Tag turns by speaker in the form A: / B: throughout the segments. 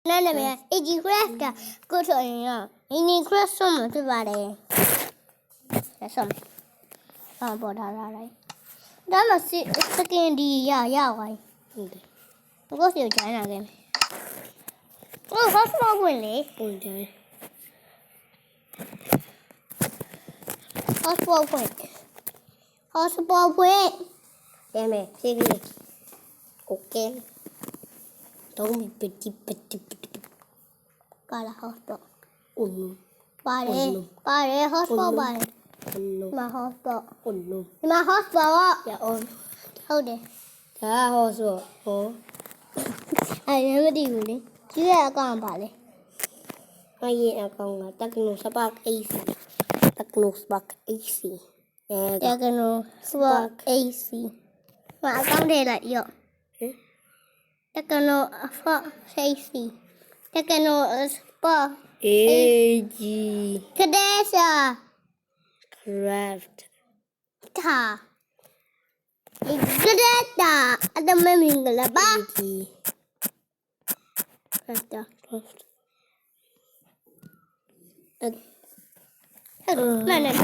A: နာမည် AG Craft ကိုဆိုရင်တော့ Mini Craft ဆုံးမှာဖြစ်ပါတယ်။ဆုံးပေါ်ထားလိုက်။ဒါမှစကင်ဒီရဝိုင်းဟုတ်တယ်။ဘုတ်စီကိုဂျိုင်းလာခဲ့မယ်။ဟော့စပေါ့ဝင်လေ။ဟုတ်တယ်။ hotspot ဖွင့် hotspot ဖွင့်တယ်မယ်ဖြည်းဖြည်း okay don't be petitကာလာ hotspot ပါတယ် hotspot ပါတယ်ဒီမှာ hotspot ဒီမှာ hotspot ရအောင်ဟုတ်တယ်ဒါ hotspot ဟောအဲ့မသိဘူးလေကြီးရဲ့အကောင့်ပါလေအဲ့ရဲ့အကောင့်က Techno Spark AC Techno Spark AC Techno Spark AC မအကောင့်ထဲလိုက်ရော့Techno Spark AC Techno Spark AG Kadesha Craft တာKadesha အတမမင်္ဂလာပါ Craftမှန်တယ်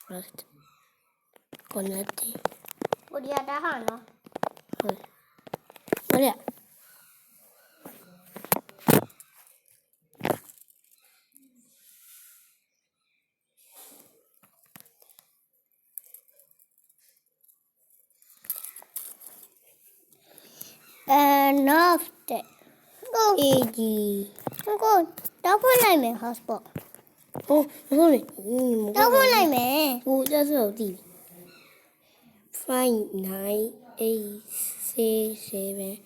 A: Craft Connecti ဘယ်ရတာဟာနော်ဟုတ်ဘယ်ရEnough day. Go. AG. Go. Double line hotspot. Oh, sorry. Double line. Oh, that's okay. 5 9 8 6 7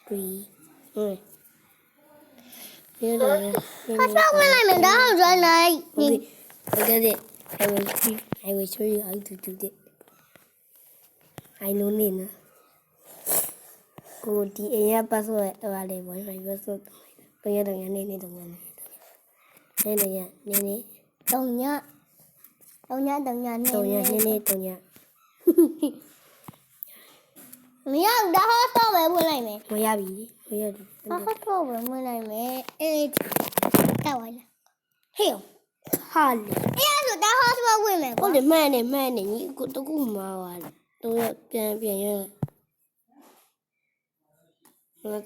A: 3. Okay. Hotspot line. That's right. Okay. I got it. I will show you how to do it. I know it. ကိုဒီအိမ်က password တော့လေ wifi password တော့ရတော့ညနေနေတော့ညနေနေနေနေတော့ညတော့ညတော့ညနေနေတော့ညမရဒါတော့ပဲဝင်လိုက်မယ်မရပြီမရဘူးတော့ပဲဝင်လိုက်မယ်အေးတောက်လိုက်ဟေးဟာလေအဲ့ဒါဆိုဒါတော့ဝင်မယ်ဟုတ်တယ်မှန်နေညီကိုတကူမှာပါတော့ပြန်ရအဲ့ဒါ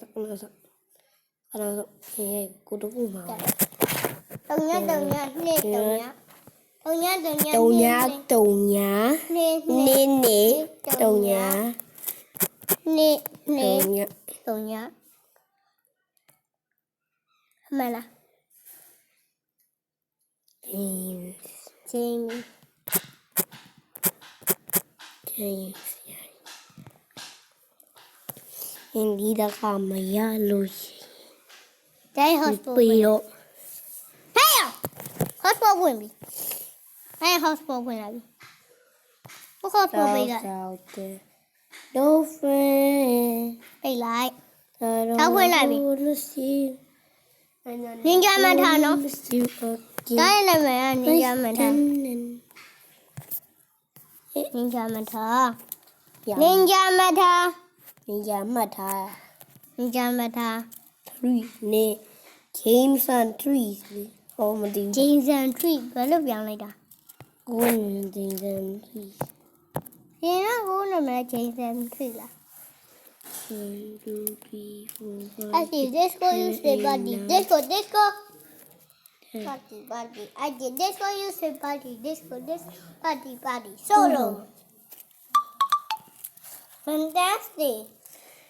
A: ကိုတကူမှာတုံညာနေတုံညာနေနေတုံညာနေမလားချင်းhindi da kamaya loy dai hotspot pero hey hotspot win bi hey hotspot win la bi hotspot bai la no friend bai lai tao win la bi ninja man tha no dai na me ninja man tha ninja man tha Ninja Mata 3 နေ James and Trees ဟောမသိဘူး James and Trees ဘယ်လိုပြောင်းလိုက်တာကို James and Trees ရင်တော့ကိုနာမည် James and Trees လား 1 2 3 4 5 Actually disco use the body disco party I did disco use the body disco party solo Fantastic.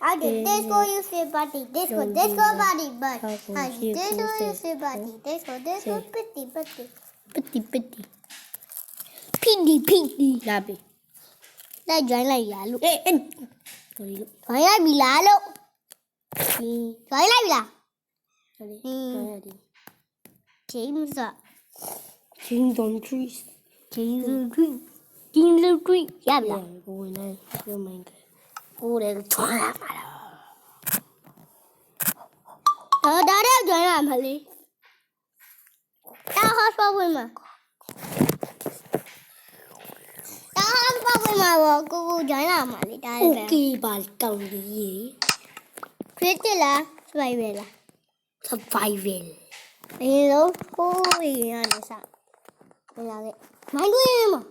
A: I did disco use the party. Disco party, but I did disco use the party. Disco pitty. Pitty. Labi. Lại join lại là lúc. Join lại bị lá lúc. Join lại bị lá. James and Trees. Yeah, bị lá. Ôi này, đưa mình cô để cho làm mà đó cho làm hả Lý tao hotspot quên mà ဘောကိုကိုဂျိုင်းလာမှာလေဒါလည်းပဲ
B: Okay ပါတောင်းကြီး
A: critic လား survival လား
B: survival
A: အရင်ဆုံးကိုရင်းရနေစားဘယ်လာလဲမိုင်းတွင်းမှာ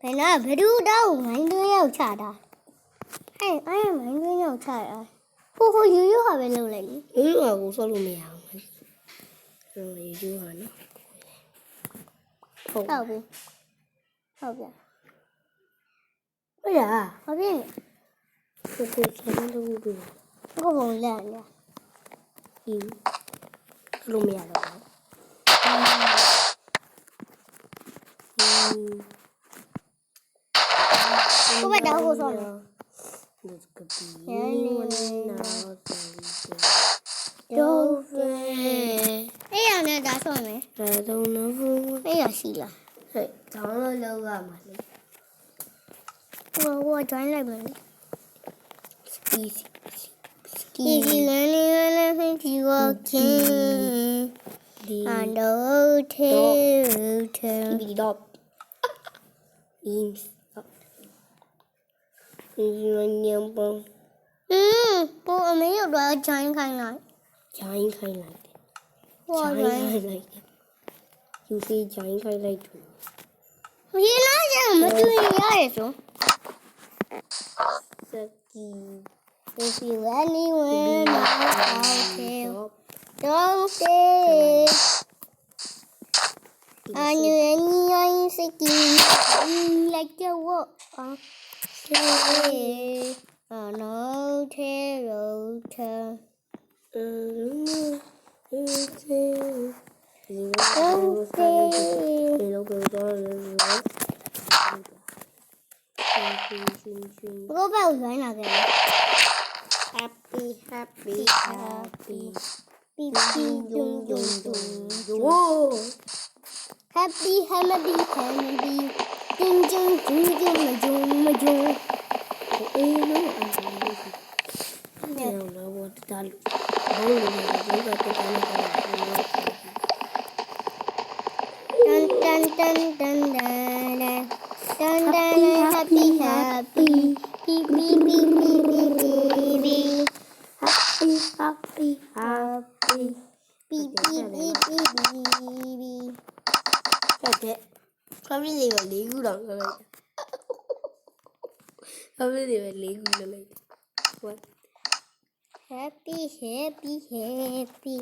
A: ဘယ်နာဘယ်သူတောင်းမိုင်းတွင်းရောက်ချတာဟဲ့အဲ့မိုင်းတွင်းရောက်ချရဟိုယူယူဟာပဲလုပ်လိုက်လေ
B: ယူယူဟာကိုဆော့လို့မရအောင်ဟိုယူယူဟာနော်
A: ဟုတ်ပြီဟုတ်ပြီ
B: ဟုတ်ရ
A: ဟုတ်ပြီ
B: ကိုဆော့လို့ဘူးဘူး
A: ကိုဘုံလက်နေ
B: ယူလို့မရတော့
A: ကိုပဲတောင်းကိုဆော့နေ
B: This could be anyone now. Don't fail.
A: အဲ့ရနဲ့ဒါဆော့မယ်
B: I don't know who.
A: အဲ့ရရှိလား
B: Hey, download logo မှာလေ
A: ဟို join လိုက်မယ်လေ
B: Easy
A: learning to walking on the hotel
B: Skibidi dop. Beams. Bông.
A: ကိုအမေရောက်တော့ join ခိုင်းလိုက်
B: Giant highlight.
A: ဟို
B: Giant highlight. You see giant highlight too.
A: ရေလာကြမတွေ့ရရတယ်ဆို
B: Saki.
A: If you anyone out don't stay and you anyone singing like the walk stay on hotel don't stay Go back right now again.
B: Happy, happy, happy.
A: Beep beep dum dum dum.
B: Whoa!
A: Happy, happy, happy. Dum dum dum dum dum dum.
B: I don't know what to tell you.
A: Dun dun dun dun dun dun dun happy happy. Beep beep beep beep beep beep beep.
B: Happy, happy, happy.
A: Beep beep beep beep beep beep.
B: Okay. Probably they were legal down the light. Probably they were legal the light. What?
A: Happy, happy, happy.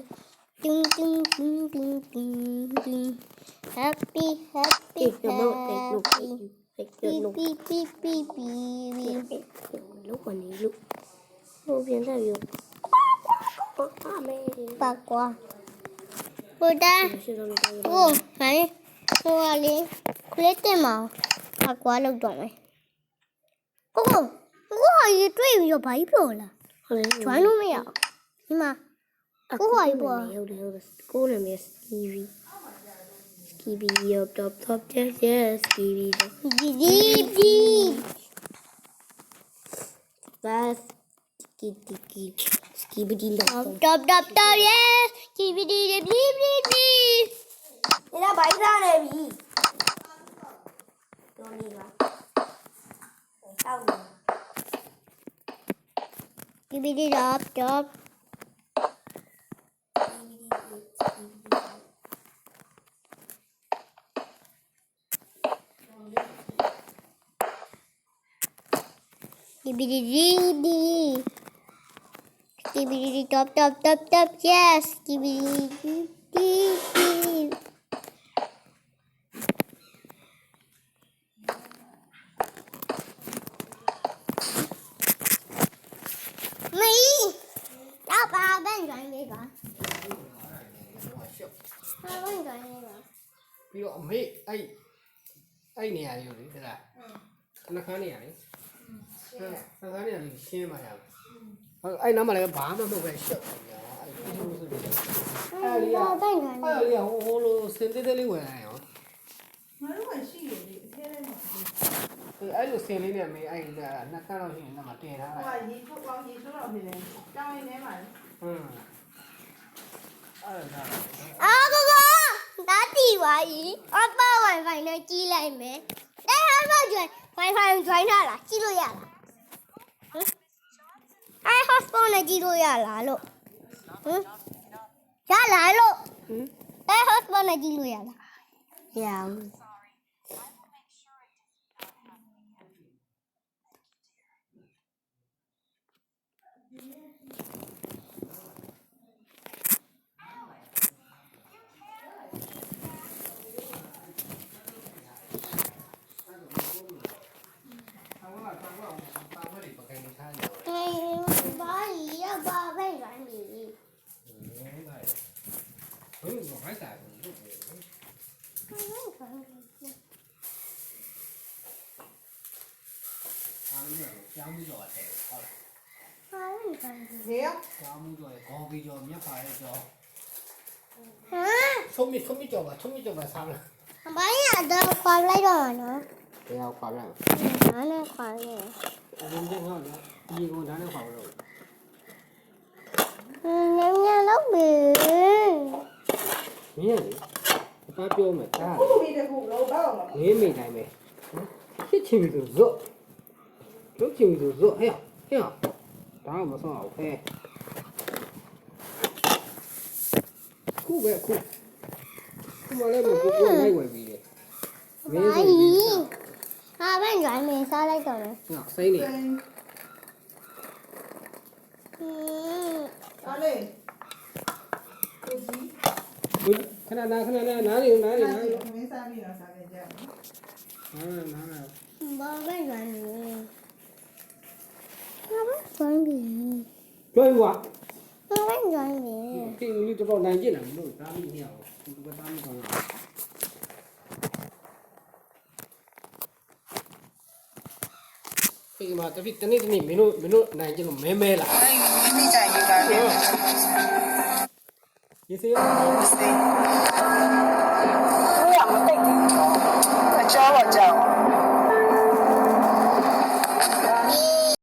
A: Dum dum dum dum dum dum. Happy, happy, happy. Beep beep beep beep beep beep.
B: Lúc mà đi lúc vô viên ra vô
A: Bạc quá. Cô ta. Ô, này. Cô à đi. Lấy tiền mà. Bạc quá lâu rồi mày. Cô hỏi gì truy vô bảy rồi là. Choáng luôn mày ạ. Nhưng mà cô hỏi bùa.
B: Cô là mẹ Skibidi. Skibidi up top top yes yes Skibidi.
A: Đi.
B: Bas tiki Skibidi
A: Đập yeah. Skibidi đi.
B: Era bài ra này bị. Đâu đi ra. Sao rồi?
A: Skibidi đập. Skibidi. Skibidi top yes. Skibidi. Mày. Tao ba bên rồi đi cả. Ba bên rồi đi cả.
C: ပြီးတော့အမေအဲ့နေရာလေးကိုလေဟဲ့လားနှခမ်းနေရာလေနှခမ်းနေရာလေးရှင်းပါရအောင်အဲ့နားမှာလည်းဘာမှမဟုတ်ပဲရှုပ်နေတာအဲ့ဒီလိုဆိုတယ်အဲ့လေးကဟိုလိုစင်သေးသေးလေးဝင်လာရောငါတို့ကရှိရလေအသေးလေးမှာအဲ့လိုစင်လေးနဲ့အမေအဲ့နှခမ်းတော့ရှိရင်တော့မတင်ထားလိုက်ဟိုကရေထုတ်တော့တော့နေတယ်တောင်းရင်းထဲမှာအဲ့ဒါ
A: ဒါတီပါကြီးအပဝိုင်ဖိုင်နဲ့ကြီးလိုက်မယ်တဲ့ဟာမကျွ Wi-Fi join ထားလားကြည့်လို့ရလားဟမ်အဲ hotspot နဲ့ကြည့်လို့ရလားလို့ဟမ်ရလားလို့
B: ဟင်
A: အဲ hotspot နဲ့ကြည့်လို့ရလား
B: ရအောင်
A: ဘာကြီးရပါပဲရမ်းပြီ
C: ဘယ်လိုခိုင်းတာလဲလို့ ကျောင်းပြီးတော့တယ်ဟုတ်လား
A: ဟာလည်းကြမ်းပြီ
D: နေရ
C: ကျောင်းပြီးတော့ခေါ်ပြီးတော့မြက်ပါရဲ့ကျော်
A: ဟမ်
C: ထုံးမြကျော်ပါစားမလား
A: ဘာကြီးတော့ခွာလိုက်တော့နော်
C: တရားခွာပြန်
A: နားနဲ့ခွာနေ
C: အရင်ကဟောလေဒီကောင်ဒါနဲ့ခွာလို့
A: နင်းညလောက်ပြီ
C: မင်းလေဘာပြောမယ်ဒါ
D: ခုဒီတခုလုံးတော့မ
C: ငေးမိတိုင်းပဲဖြစ်ချင်ပြီဆိုဇော့လုပ်ချင်ပြီဆိုဇော့ဟဲ့ဒါမှမဆောင်အောင်ဟဲ့ခုပဲခုမလည်းမကိုလိုက်ဝယ်ပြီးတယ်မင်း
A: ဘာ
C: ဆို
A: ကြီး
C: ပြီး
A: ဟာဘယ်ကြမ်းပြီစားလိုက်တော့မယ်
C: ဟာစိမ့်နေ
D: စိန် အားလေကိုကြီး
C: ခဏနာနားနေ
D: မင်းစားပြီးတော့စားနေကြတယ်
C: နား
A: ဘာပဲကြမ်းပြီဘာပဲကြမ်းပြီ
C: တွေ့ကွာ
A: ဘာပဲကြမ်းပြီ
C: ဒီလူတော်နိုင်ကျင်တယ်မလို့တားမိနေအောင်ဒီကတားမိကောင်းတာဒီမှာတပိတနေ့မင်းတို့နိုင်ကျင်လို့မဲလာ
D: အဲ့ဒီမင်းကြိုက်ရေးတာလေ
C: ရေစေး
D: စိန်ဘုရားမသိဘူးအချောတော့ကြောက်